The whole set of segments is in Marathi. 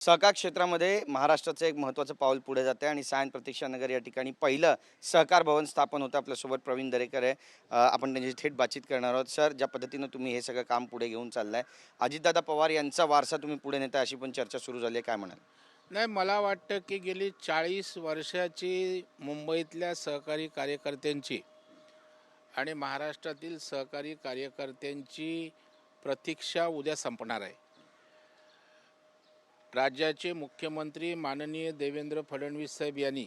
सहकार क्षेत्रामध्ये महाराष्ट्राचं एक महत्त्वाचं पाऊल पुढे जाते आणि सायन प्रतीक्षा नगर या ठिकाणी पहिलं सहकार भवन स्थापन होतं. आपल्यासोबत प्रवीण दरेकर आहे. आपण त्यांची थेट बातचीत करणार आहोत. सर, ज्या पद्धतीनं तुम्ही हे सगळं काम पुढे घेऊन चाललाय, अजितदादा पवार यांचा वारसा तुम्ही पुढे नेता अशी पण चर्चा सुरू झाली आहे, काय म्हणाल? नाही, मला वाटतं की गेली 40 वर्षाची मुंबईतल्या सहकारी कार्यकर्त्यांची आणि महाराष्ट्रातील सहकारी कार्यकर्त्यांची प्रतीक्षा उद्या संपणार आहे. राज्याचे मुख्यमंत्री माननीय देवेंद्र फडणवीस साहेब यांनी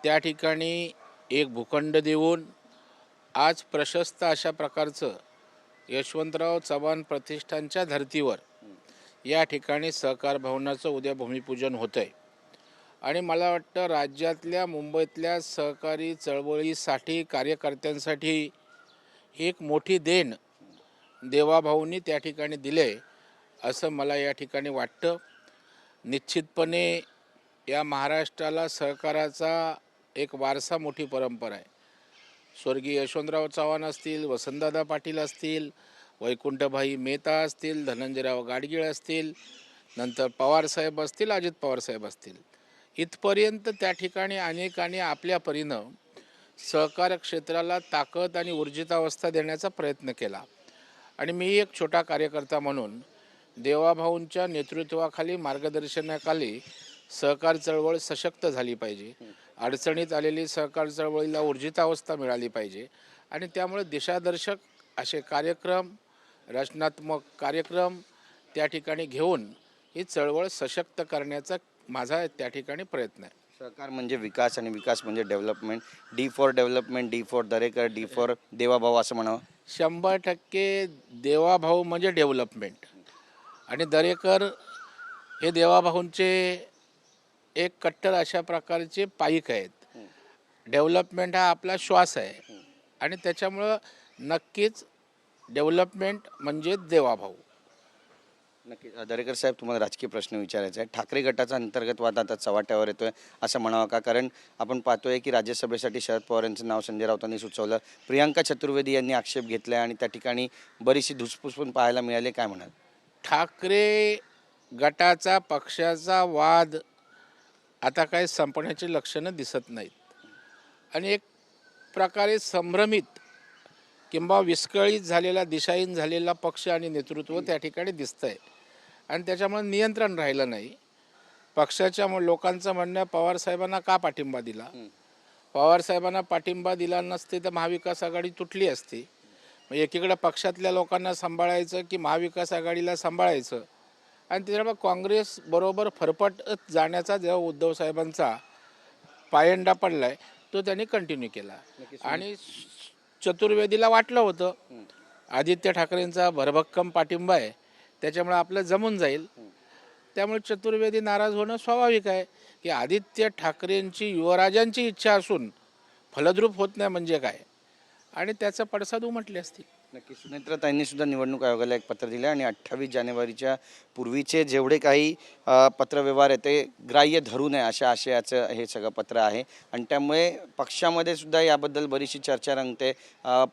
त्या ठिकाणी एक भूखंड देऊन आज प्रशस्त अशा प्रकारचं यशवंतराव चव्हाण प्रतिष्ठानच्या धर्तीवर या ठिकाणी सहकार भवनाचं उद्या भूमिपूजन होतं आहे. आणि मला वाटतं राज्यातल्या मुंबईतल्या सहकारी चळवळीसाठी कार्यकर्त्यांसाठी एक मोठी देण देवाभाऊंनी त्या ठिकाणी दिले असं मला या ठिकाणी वाटतं. निश्चितपणे या महाराष्ट्राला सहकाराचा एक वारसा, मोठी परंपरा आहे. स्वर्गीय यशवंतराव चव्हाण असतील, वसंतदादा पाटील असतील, वैकुंठभाई मेहता असतील, धनंजयराव गाडगीळ असतील, नंतर पवारसाहेब असतील, अजित पवारसाहेब असतील, इथपर्यंत त्या ठिकाणी अनेकांनी आपल्या परीनं सहकार क्षेत्राला ताकद आणि ऊर्जितावस्था देण्याचा प्रयत्न केला. आणि मी एक छोटा कार्यकर्ता म्हणून देवाभाऊंच्या नेतृत्वाखाली, मार्गदर्शनाखाली सहकार चळवळ सशक्त झाली पाहिजे. अडचणीत आलेली सहकार चळवळीला ऊर्जितावस्था मिळाली पाहिजे आणि त्यामुळे दिशादर्शक असे कार्यक्रम, रचनात्मक कार्यक्रम त्या ठिकाणी घेऊन ही चळवळ सशक्त करण्याचा माझा त्या ठिकाणी प्रयत्न आहे. सहकार म्हणजे विकास आणि विकास म्हणजे development. D for development, D for Darekar, D for Devabhau असं म्हणावं. 100% देवाभाऊ म्हणजे डेव्हलपमेंट आणि दरेकर हे देवाभाऊंचे एक कट्टर अशा प्रकारचे पाईक आहेत. डेव्हलपमेंट हा आपला श्वास आहे आणि त्याच्यामुळं नक्कीच डेव्हलपमेंट म्हणजे देवाभाऊ. नक्की. दरेकर साहेब, तुम्हाला राजकीय प्रश्न विचारायचा आहे. ठाकरे गटाचा अंतर्गत वाद आता चव्हाट्यावर येतोय असं म्हणावं का? कारण आपण पाहतोय की राज्यसभेसाठी शरद पवार यांचं नाव संजय राऊतांनी सुचवलं. प्रियांका चतुर्वेदी यांनी आक्षेप घेतलाय आणि त्या ठिकाणी बरीचशी धुसफूस पण पाहायला मिळाली, काय म्हणाल? ठाकरे गटाचा, पक्षाचा वाद आता काही संपण्याची लक्षणं दिसत नाहीत आणि एक प्रकारे संभ्रमित किंवा विस्कळीत झालेला, दिशाहीन झालेला पक्ष आणि नेतृत्व त्या ठिकाणी दिसतं आहे आणि त्याच्यामुळे नियंत्रण राहिलं नाही. पक्षाच्या लोकांचं म्हणणं, पवारसाहेबांना का पाठिंबा दिला? पवारसाहेबांना पाठिंबा दिला नसते तर महाविकास आघाडी तुटली असती. मग एकीकडे पक्षातल्या लोकांना सांभाळायचं की महाविकास आघाडीला सांभाळायचं आणि त्याच्यामुळे काँग्रेस बरोबर फरफटत जाण्याचा जेव्हा उद्धव साहेबांचा पायंडा पडला आहे तो त्यांनी कंटिन्यू केला. आणि चतुर्वेदीला वाटलं होतं आदित्य ठाकरेंचा भरभक्कम पाठिंबा आहे, त्याच्यामुळे आपलं जमून जाईल. त्यामुळे चतुर्वेदी नाराज होणं स्वाभाविक आहे की आदित्य ठाकरेंची, युवराजांची इच्छा असून फलद्रूप होत नाही म्हणजे काय, आणि त्याचं पडसाद उमटले असतील. नक्की. सुनेत्राताईंनी सुद्धा निवडणूक आयोगाला एक पत्र दिलं आणि 28 जानेवारीच्या पूर्वीचे जेवढे काही पत्रव्यवहार आहे ते ग्राह्य धरू नये अशा आशयाचं हे सगळं पत्र आहे. आणि त्यामुळे पक्षामध्ये सुद्धा याबद्दल बरीचशी चर्चा रंगते.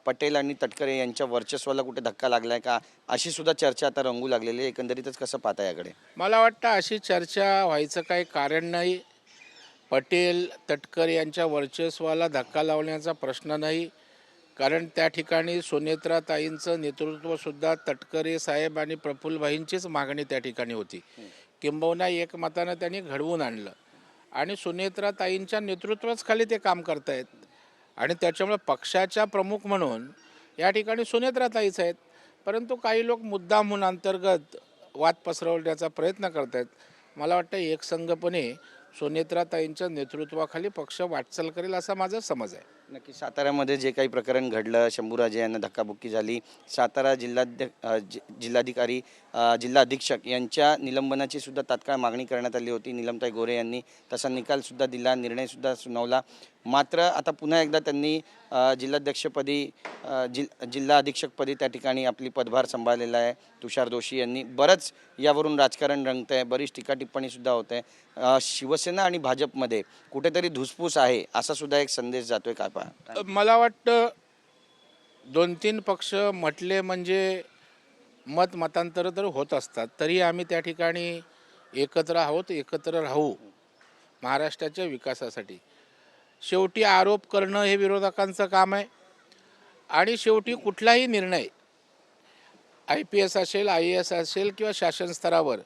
पटेल आणि तटकरे यांच्या वर्चस्वाला कुठे धक्का लागलाय का, अशी सुद्धा चर्चा आता रंगू लागलेली आहे. एकंदरीतच कसं पाहता याकडे? मला वाटतं अशी चर्चा व्हायचं काही कारण नाही. पटेल, तटकरे यांच्या वर्चस्वाला धक्का लावण्याचा प्रश्न नाही, कारण त्या ठिकाणी सुनेत्राताईंचं नेतृत्वसुद्धा तटकरे साहेब आणि प्रफुल्लभाईंचीच मागणी त्या ठिकाणी होती. किंबहुना एकमतानं त्यांनी घडवून आणलं आणि सुनेत्राताईंच्या नेतृत्वाच खाली ते काम करतायत आणि त्याच्यामुळे पक्षाच्या प्रमुख म्हणून या ठिकाणी सुनेत्राताईच आहेत. परंतु काही लोक मुद्दाम म्हणून अंतर्गत वाद पसरवण्याचा प्रयत्न करत आहेत. मला वाटतं एकसंघपणे सुनेत्राताईंच्या नेतृत्वाखाली पक्ष वाटचाल करेल असा माझा समज आहे. नक्की. साताऱ्यामध्ये जे काही प्रकरण घडलं, शंभूराजे यांना धक्काबुक्की झाली, सातारा जिल्हाधिकारी, जिल्हा अधीक्षक यांच्या निलंबनाची सुद्धा तात्काळ मागणी करण्यात आली होती. नीलमताई गोरे यांनी तसा निकालसुद्धा दिला, निर्णयसुद्धा सुनावला. मात्र आता पुन्हा एकदा त्यांनी जिल्हाध्यक्षपदी, जिल्हा अधीक्षकपदी त्या ठिकाणी आपली पदभार सांभाळलेला आहे. तुषार दोशी यांनी बरंच यावरून राजकारण रंगतं आहे, बरीच टीकाटिप्पणीसुद्धा होत आहे. शिवसेना आणि भाजपमध्ये कुठेतरी धुसफूस आहे असा सुद्धा एक संदेश जातोय, काय पहा? मला वाटतं 2-3 पक्ष म्हटले म्हणजे मतांतर तर होत असतात. तरी आम्ही त्या ठिकाणी एकत्र आहोत, एकत्र राहू महाराष्ट्राच्या विकासासाठी. शेवटी आरोप करणं हे विरोधकांचं काम आहे आणि शेवटी कुठलाही निर्णय IPS असेल, IAS असेल किंवा शासन स्तरावर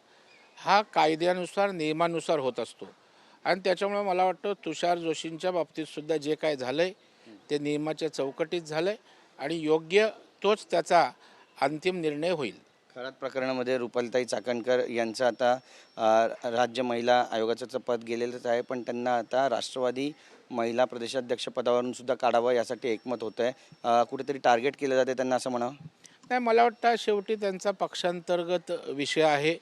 हा कायद्यानुसार नियमानुसार होत असतो. आणि त्याच्यामुळे मला वाटतं तुषार जोशींच्या बाबतीतसुद्धा जे काय झालं आहे ते नियमाच्या चौकटीत झालं आहे आणि योग्य तोच त्याचा अंतिम निर्णय होईल. खरात प्रकरणामध्ये रुपालीताई चाकणकर यांचं आता राज्य महिला आयोगाचं पद गेलेलंच आहे, पण त्यांना आता राष्ट्रवादी महिला प्रदेशाध्यक्ष पदावरून सुद्धा काढावं यासाठी एकमत होतं आहे. कुठेतरी टार्गेट केलं जाते त्यांना असं म्हणावं. नाही, मला वाटतं शेवटी त्यांचा पक्षांतर्गत विषय आहे.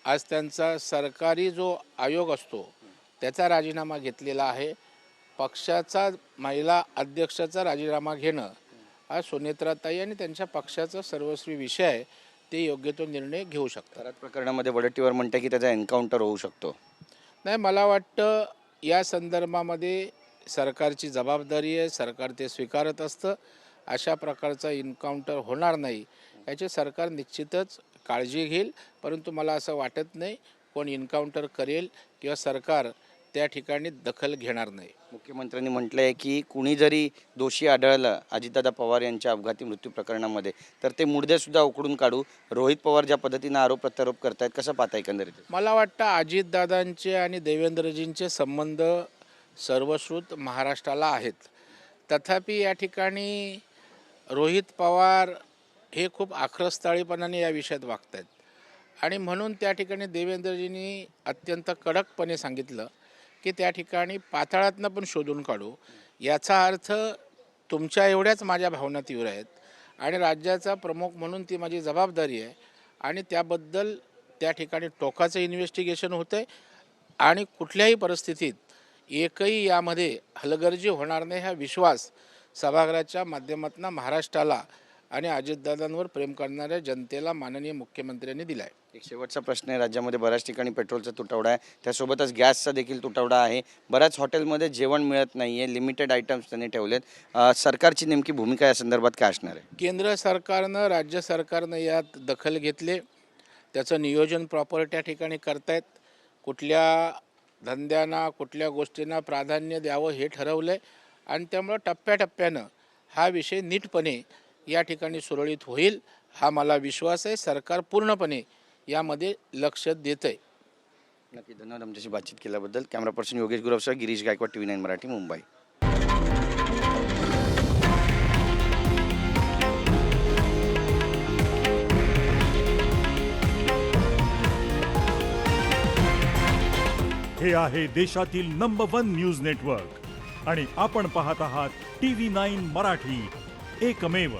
आज त्यांचा सरकारी जो आयोग असतो त्याचा राजीनामा घेतलेला आहे. पक्षाचा महिला अध्यक्षाचा राजीनामा घेणं हा सुनेत्राताई आणि त्यांच्या पक्षाचा सर्वस्वी विषय आहे. ते योग्य तो निर्णय घेऊ शकतात. खरात प्रकरणामध्ये वडेट्टीवार म्हणते की त्याचा एन्काउंटर होऊ शकतो. नाही, मला वाटतं या संदर्भामध्ये सरकारची जबाबदारी आहे. सरकार ते स्वीकारत असतं. अशा प्रकारचा एन्काउंटर होणार नाही याची सरकार निश्चितच काळजी घेईल. परंतु मला असं वाटत नाही कोण एन्काउंटर करेल किंवा सरकार त्या ठिकाणी दखल घेणार नाही. मुख्यमंत्र्यांनी म्हटलं आहे की कुणी जरी दोषी आढळलं अजितदादा पवार यांच्या अपघाती मृत्यू प्रकरणामध्ये तर ते मुर्देसुद्धा उकडून काढू. रोहित पवार ज्या पद्धतीनं आरोप प्रत्यारोप करतायत, कसं पाहता एकंदरीत? मला वाटतं अजितदादांचे आणि देवेंद्रजींचे संबंध सर्वश्रुत महाराष्ट्राला आहेत. तथापि या ठिकाणी रोहित पवार हे खूप आक्रस्ताळीपणाने या विषयात वागत आहेत आणि म्हणून त्या ठिकाणी देवेंद्रजींनी अत्यंत कडकपणे सांगितलं की त्या ठिकाणी पाताळातनं पण शोधून काढू. याचा अर्थ तुमच्या एवढ्याच माझ्या भावना तीव्र आहेत आणि राज्याचा प्रमुख म्हणून ती माझी जबाबदारी आहे आणि त्याबद्दल त्या ठिकाणी टोकाचं इन्व्हेस्टिगेशन होतं आहे आणि कुठल्याही परिस्थितीत एकही यामध्ये हलगर्जी होणार नाही हा विश्वास सभागृहाच्या माध्यमातून महाराष्ट्राला आणि अजितदादांवर प्रेम करणाऱ्या जनतेला माननीय मुख्यमंत्र्यांनी दिला आहे. एक शेवटचा प्रश्न आहे. राज्यामध्ये बऱ्याच ठिकाणी पेट्रोलचा तुटवडा आहे, त्यासोबतच गॅसचा देखील तुटवडा आहे. बऱ्याच हॉटेलमध्ये जेवण मिळत नाही आहे, लिमिटेड आयटम्स त्यांनी ठेवलेत. सरकारची नेमकी भूमिका या संदर्भात काय असणार आहे? केंद्र सरकारनं राज्य सरकारनं यात दखल घेतले. त्याचं नियोजन प्रॉपर त्या ठिकाणी करतायत. कुठल्या धंद्यांना कुठल्या गोष्टींना प्राधान्य द्यावं हे ठरवलं आहे आणि त्यामुळं टप्प्याटप्प्यानं हा विषय नीटपणे या ठिकाणी सुरळीत होईल हा मला विश्वास आहे. सरकार पूर्णपणे यामध्ये लक्ष देत आहे. नक्की, धन्यवाद आमच्याशी बातचीत केल्याबद्दल. कॅमेरा पर्सन योगेश गुरवसह गिरीश गायकवाड, TV9 मराठी, मुंबई. हे आहे देशातील नंबर 1 न्यूज नेटवर्क आणि आपण पाहत आहात TV9 मराठी, एकमेव.